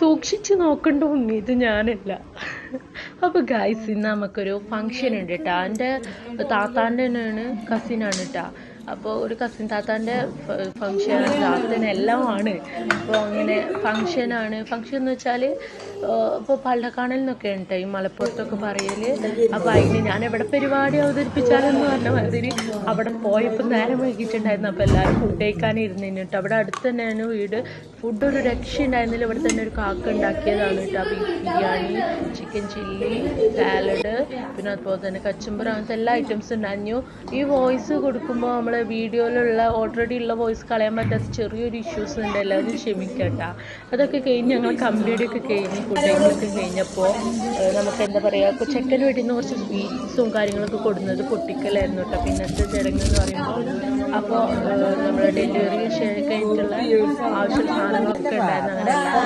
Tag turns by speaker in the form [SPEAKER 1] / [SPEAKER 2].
[SPEAKER 1] സൂക്ഷിച്ച് നോക്കേണ്ട ഉണ്ണി ഇത് ഞാനല്ല. അപ്പോൾ ഗായ്സ് ഇന്ന് നമുക്കൊരു ഫങ്ഷൻ ഉണ്ട് കേട്ടോ. എൻ്റെ താത്താൻ്റെ തന്നെയാണ്, കസിനാണ് കേട്ടോ. അപ്പോൾ ഒരു കസിൻ താത്താൻ്റെ ഫങ്ഷൻ താത്തനെല്ലാം ആണ്. അപ്പോൾ അങ്ങനെ ഫങ്ഷനാണ്. ഫങ്ഷൻ എന്ന് വെച്ചാൽ ഇപ്പോൾ പള്ളക്കാണൽ എന്നൊക്കെ ഉണ്ട് ഈ മലപ്പുറത്തൊക്കെ പറയൽ. അപ്പോൾ അതിന് ഞാൻ എവിടെ പരിപാടി അവതരിപ്പിച്ചാലെന്ന് പറഞ്ഞ മാതിരി അവിടെ പോയപ്പോൾ നേരം വൈകിട്ടുണ്ടായിരുന്നു. അപ്പോൾ എല്ലാവരും ഫുഡ് കഴിക്കാനിരുന്നു കേട്ടോ. അവിടെ അടുത്ത് തന്നെയാണ് വീട്. ഫുഡ് ഒരു രക്ഷ ഉണ്ടായിരുന്നില്ല. ഇവിടെ തന്നെ ഒരു കാക്ക ഉണ്ടാക്കിയതാണ് കേട്ടോ. Beef biryani, chicken chilli, salad, പിന്നെ അതുപോലെ തന്നെ കച്ചമ്പർ, അങ്ങനത്തെ എല്ലാ ഐറ്റംസും ഉണ്ടായിരുന്നു. ഈ വോയിസ് കൊടുക്കുമ്പോൾ നമ്മൾ വീഡിയോയിലുള്ള ഓൾറെഡി ഉള്ള വോയിസ് കളയാൻ പറ്റാത്ത ചെറിയൊരു ഇഷ്യൂസ് ഉണ്ട്. എല്ലാവരും ക്ഷമിക്കട്ടോ. അതൊക്കെ കഴിഞ്ഞ് ഞങ്ങൾ കമ്പിയുടെയൊക്കെ കഴിഞ്ഞ് ഫുഡൊക്കെ കഴിഞ്ഞപ്പോൾ നമുക്ക് എന്താ പറയുക, ചെക്കന് വീട്ടിൽ നിന്ന് കുറച്ച് സ്വീറ്റ്സും കാര്യങ്ങളൊക്കെ കൊടുക്കുന്നത് പൊട്ടിക്കലായിരുന്നു കേട്ടോ പിന്നത്തെ ചടങ്ങ് എന്ന് പറയുമ്പോൾ. അപ്പോൾ നമ്മൾ ഡെലിവറി കഴിഞ്ഞിട്ടുള്ള ആവശ്യ സാധനങ്ങളൊക്കെ ഉണ്ടായിരുന്നു. അങ്ങനെ എല്ലാ